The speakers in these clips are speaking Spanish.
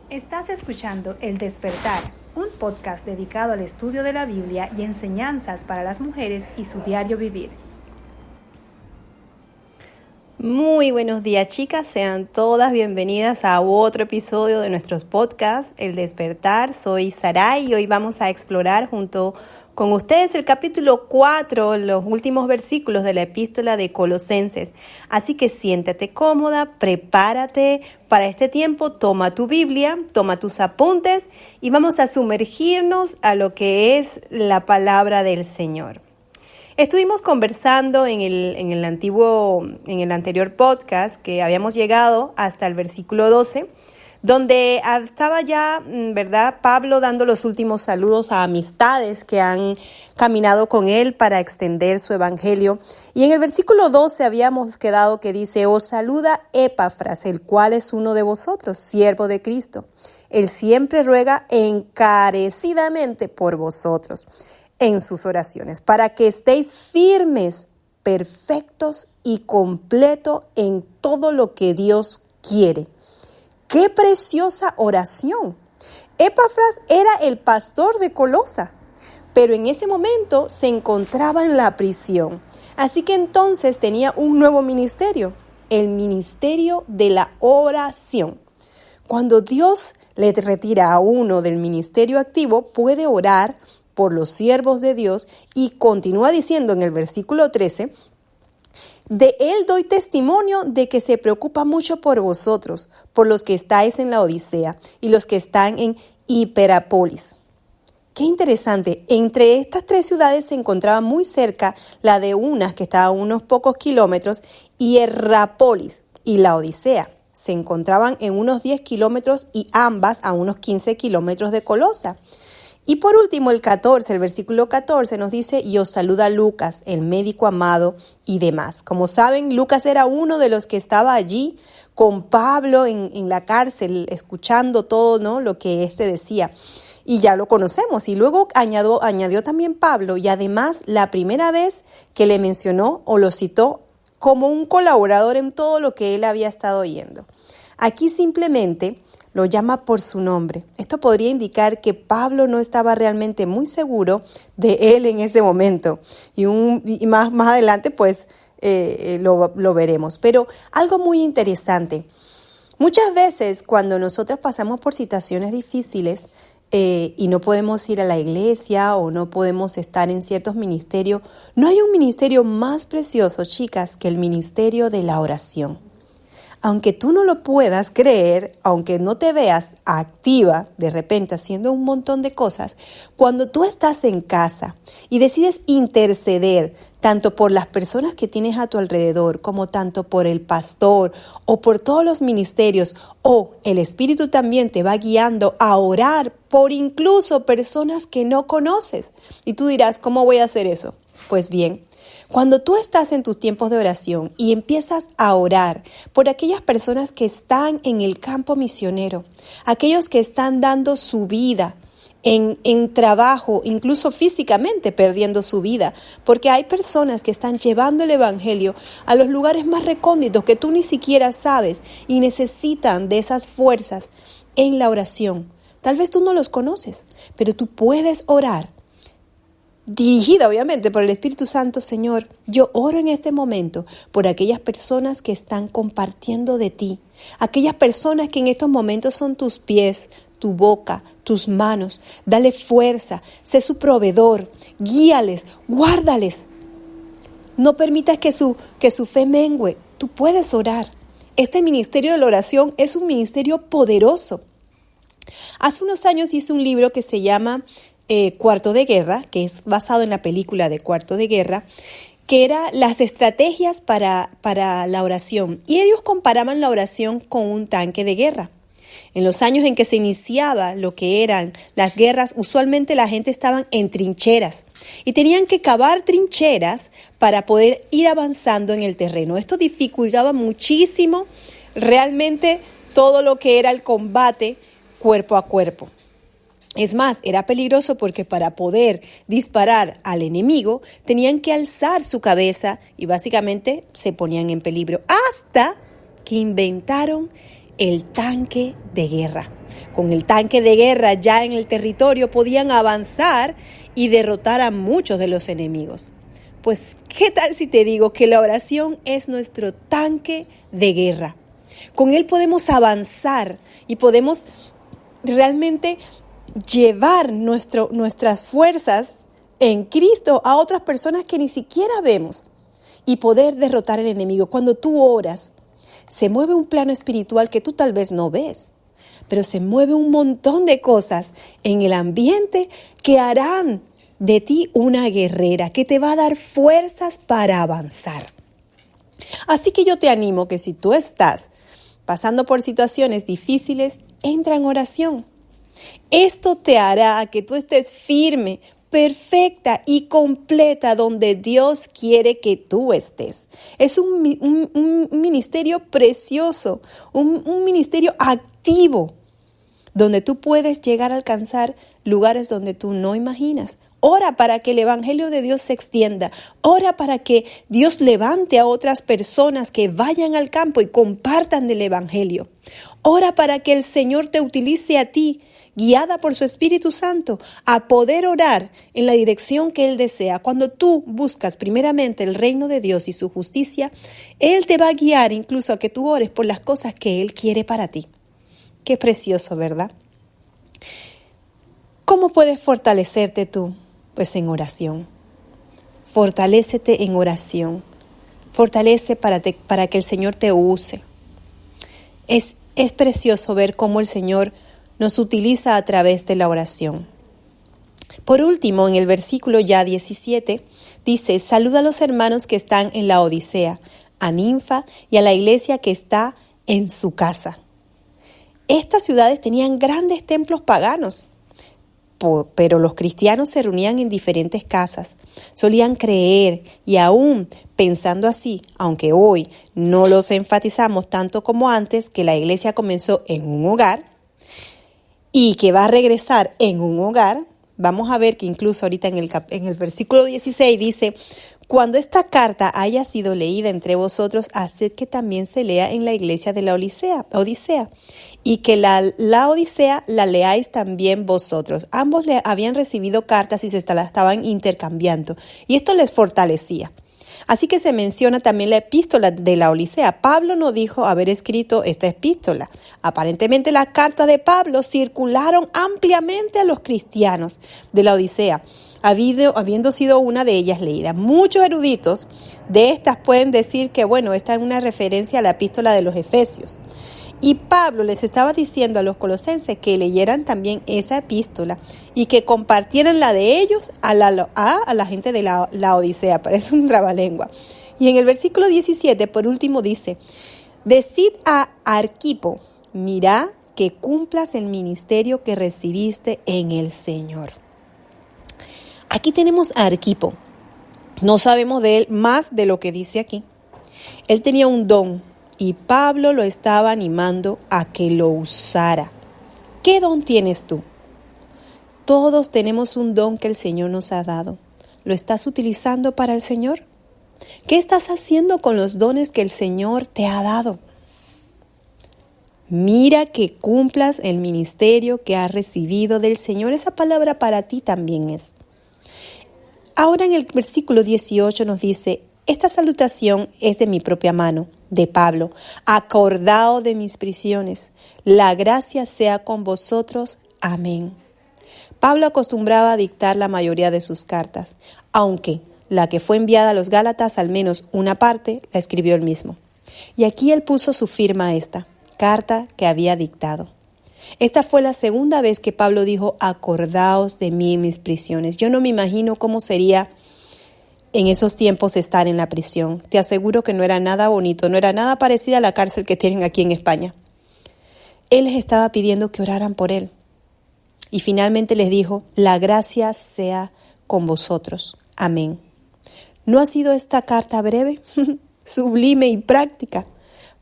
Estás escuchando El Despertar, un podcast dedicado al estudio de la Biblia y enseñanzas para las mujeres y su diario vivir. Muy buenos días, chicas, sean todas bienvenidas a otro episodio de nuestros podcasts El Despertar. Soy Saray y hoy vamos a explorar junto con ustedes el capítulo 4, los últimos versículos de la epístola de Colosenses. Así que siéntate cómoda, prepárate para este tiempo, toma tu Biblia, toma tus apuntes y vamos a sumergirnos a lo que es la palabra del Señor. Estuvimos conversando en el anterior podcast que habíamos llegado hasta el versículo 12, donde estaba ya, ¿verdad?, Pablo dando los últimos saludos a amistades que han caminado con él para extender su evangelio. Y en el versículo 12 habíamos quedado que dice: os saluda Epafras, el cual es uno de vosotros, siervo de Cristo. Él siempre ruega encarecidamente por vosotros en sus oraciones, para que estéis firmes, perfectos y completos en todo lo que Dios quiere. ¡Qué preciosa oración! Epafras era el pastor de Colosa, pero en ese momento se encontraba en la prisión. Así que entonces tenía un nuevo ministerio, el ministerio de la oración. Cuando Dios le retira a uno del ministerio activo, puede orar por los siervos de Dios y continúa diciendo en el versículo 13: de él doy testimonio de que se preocupa mucho por vosotros, por los que estáis en la Odisea y los que están en Hiperápolis. Qué interesante, entre estas tres ciudades se encontraba muy cerca la de unas que estaba a unos pocos kilómetros, y Hiperápolis y la Odisea se encontraban en unos 10 kilómetros y ambas a unos 15 kilómetros de Colosa. Y por último, el versículo 14 nos dice: y os saluda Lucas, el médico amado, y demás. Como saben, Lucas era uno de los que estaba allí con Pablo en la cárcel, escuchando todo, ¿no?, lo que éste decía. Y ya lo conocemos. Y luego añadió también Pablo, y además la primera vez que le mencionó o lo citó como un colaborador en todo lo que él había estado oyendo. Aquí simplemente lo llama por su nombre. Esto podría indicar que Pablo no estaba realmente muy seguro de él en ese momento. Y más adelante, pues, lo veremos. Pero algo muy interesante. Muchas veces cuando nosotras pasamos por situaciones difíciles y no podemos ir a la iglesia o no podemos estar en ciertos ministerios, no hay un ministerio más precioso, chicas, que el ministerio de la oración. Aunque tú no lo puedas creer, aunque no te veas activa de repente haciendo un montón de cosas, cuando tú estás en casa y decides interceder tanto por las personas que tienes a tu alrededor, como tanto por el pastor o por todos los ministerios, o el Espíritu también te va guiando a orar por incluso personas que no conoces. Y tú dirás: ¿cómo voy a hacer eso? Pues bien, cuando tú estás en tus tiempos de oración y empiezas a orar por aquellas personas que están en el campo misionero, aquellos que están dando su vida en trabajo, incluso físicamente perdiendo su vida, porque hay personas que están llevando el evangelio a los lugares más recónditos que tú ni siquiera sabes y necesitan de esas fuerzas en la oración. Tal vez tú no los conoces, pero tú puedes orar. Dirigida obviamente por el Espíritu Santo. Señor, yo oro en este momento por aquellas personas que están compartiendo de ti, aquellas personas que en estos momentos son tus pies, tu boca, tus manos. Dale fuerza, sé su proveedor, guíales, guárdales. No permitas que su fe mengue. Tú puedes orar. Este ministerio de la oración es un ministerio poderoso. Hace unos años hice un libro que se llama Cuarto de Guerra, que es basado en la película de Cuarto de Guerra, que era las estrategias para la oración. Y ellos comparaban la oración con un tanque de guerra. En los años en que se iniciaba lo que eran las guerras, usualmente la gente estaba en trincheras y tenían que cavar trincheras para poder ir avanzando en el terreno. Esto dificultaba muchísimo realmente todo lo que era el combate cuerpo a cuerpo. Es más, era peligroso porque para poder disparar al enemigo tenían que alzar su cabeza y básicamente se ponían en peligro hasta que inventaron el tanque de guerra. con el tanque de guerra ya en el territorio, podían avanzar y derrotar a muchos de los enemigos. Pues, ¿qué tal si te digo que la oración es nuestro tanque de guerra? Con él podemos avanzar y podemos realmente llevar nuestras fuerzas en Cristo a otras personas que ni siquiera vemos y poder derrotar al enemigo. Cuando tú oras, se mueve un plano espiritual que tú tal vez no ves, pero se mueve un montón de cosas en el ambiente que harán de ti una guerrera, que te va a dar fuerzas para avanzar. Así que yo te animo que si tú estás pasando por situaciones difíciles, entra en oración. Esto te hará que tú estés firme, perfecta y completa donde Dios quiere que tú estés. Es un ministerio precioso, un ministerio activo, donde tú puedes llegar a alcanzar lugares donde tú no imaginas. Ora para que el evangelio de Dios se extienda. Ora para que Dios levante a otras personas que vayan al campo y compartan del evangelio. Ora para que el Señor te utilice a ti, guiada por su Espíritu Santo, a poder orar en la dirección que Él desea. Cuando tú buscas primeramente el reino de Dios y su justicia, Él te va a guiar incluso a que tú ores por las cosas que Él quiere para ti. Qué precioso, ¿verdad? ¿Cómo puedes fortalecerte tú? Pues en oración. Fortalécete en oración. Fortalece para que el Señor te use. Es precioso ver cómo el Señor nos utiliza a través de la oración. Por último, en el versículo ya 17, dice: saluda a los hermanos que están en la Odisea, a Ninfa y a la iglesia que está en su casa. Estas ciudades tenían grandes templos paganos, pero los cristianos se reunían en diferentes casas. Solían creer y aún pensando así, aunque hoy no los enfatizamos tanto como antes, que la iglesia comenzó en un hogar y que va a regresar en un hogar. Vamos a ver que incluso ahorita en el versículo 16 dice: cuando esta carta haya sido leída entre vosotros, haced que también se lea en la iglesia de la Odisea, y que la Odisea la leáis también vosotros. Ambos habían recibido cartas y se la estaban intercambiando, y esto les fortalecía. Así que se menciona también la epístola de la Odisea. Pablo no dijo haber escrito esta epístola. Aparentemente las cartas de Pablo circularon ampliamente a los cristianos de la Odisea, habiendo sido una de ellas leída. Muchos eruditos de estas pueden decir que, esta es una referencia a la epístola de los Efesios. Y Pablo les estaba diciendo a los colosenses que leyeran también esa epístola y que compartieran la de ellos a la gente de la Odisea. Parece un trabalengua. Y en el versículo 17, por último, dice: decid a Arquipo, mira que cumplas el ministerio que recibiste en el Señor. Aquí tenemos a Arquipo. No sabemos de él más de lo que dice aquí. Él tenía un don y Pablo lo estaba animando a que lo usara. ¿Qué don tienes tú? Todos tenemos un don que el Señor nos ha dado. ¿Lo estás utilizando para el Señor? ¿Qué estás haciendo con los dones que el Señor te ha dado? Mira que cumplas el ministerio que has recibido del Señor. Esa palabra para ti también es. Ahora en el versículo 18 nos dice: esta salutación es de mi propia mano, de Pablo, acordado de mis prisiones. La gracia sea con vosotros. Amén. Pablo acostumbraba a dictar la mayoría de sus cartas, aunque la que fue enviada a los Gálatas, al menos una parte, la escribió él mismo. Y aquí él puso su firma a esta carta que había dictado. Esta fue la segunda vez que Pablo dijo: acordaos de mí en mis prisiones. Yo no me imagino cómo sería en esos tiempos estar en la prisión. Te aseguro que no era nada bonito, no era nada parecida a la cárcel que tienen aquí en España. Él les estaba pidiendo que oraran por él. Y finalmente les dijo: la gracia sea con vosotros. Amén. ¿No ha sido esta carta breve, sublime y práctica?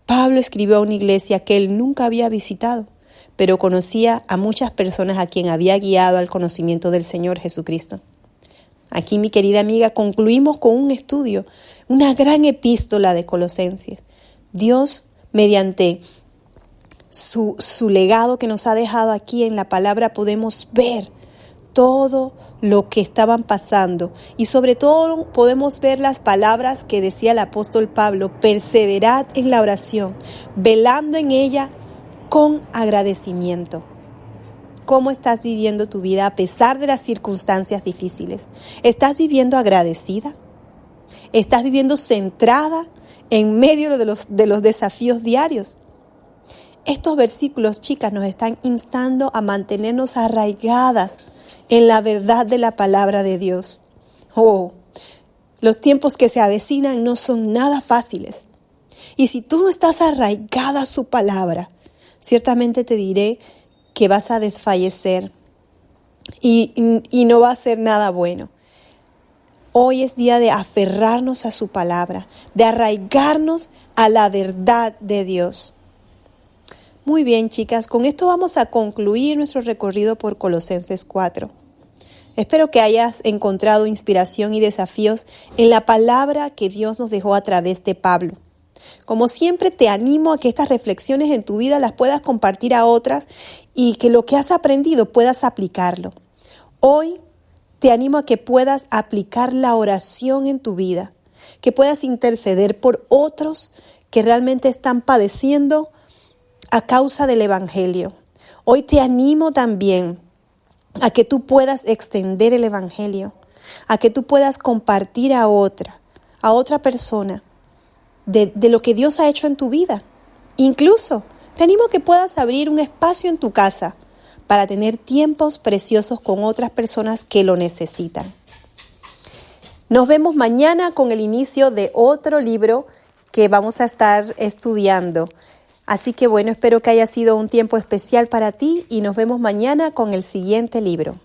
Pablo escribió a una iglesia que él nunca había visitado, pero conocía a muchas personas a quien había guiado al conocimiento del Señor Jesucristo. Aquí, mi querida amiga, concluimos con un estudio, una gran epístola de Colosenses. Dios, mediante su legado que nos ha dejado aquí en la palabra, podemos ver todo lo que estaban pasando y sobre todo podemos ver las palabras que decía el apóstol Pablo: perseverad en la oración, velando en ella con agradecimiento. ¿Cómo estás viviendo tu vida a pesar de las circunstancias difíciles? ¿Estás viviendo agradecida? ¿Estás viviendo centrada en medio de los desafíos diarios? Estos versículos, chicas, nos están instando a mantenernos arraigadas en la verdad de la palabra de Dios. Los tiempos que se avecinan no son nada fáciles. Y si tú no estás arraigada a su palabra, ciertamente te diré que vas a desfallecer y no va a ser nada bueno. Hoy es día de aferrarnos a su palabra, de arraigarnos a la verdad de Dios. Muy bien, chicas, con esto vamos a concluir nuestro recorrido por Colosenses 4. Espero que hayas encontrado inspiración y desafíos en la palabra que Dios nos dejó a través de Pablo. Como siempre, te animo a que estas reflexiones en tu vida las puedas compartir a otras y que lo que has aprendido puedas aplicarlo. Hoy te animo a que puedas aplicar la oración en tu vida, que puedas interceder por otros que realmente están padeciendo a causa del Evangelio. Hoy te animo también a que tú puedas extender el Evangelio, a que tú puedas compartir a otra persona de lo que Dios ha hecho en tu vida. Incluso te animo a que puedas abrir un espacio en tu casa para tener tiempos preciosos con otras personas que lo necesitan. Nos vemos mañana con el inicio de otro libro que vamos a estar estudiando. Así que bueno, espero que haya sido un tiempo especial para ti y nos vemos mañana con el siguiente libro.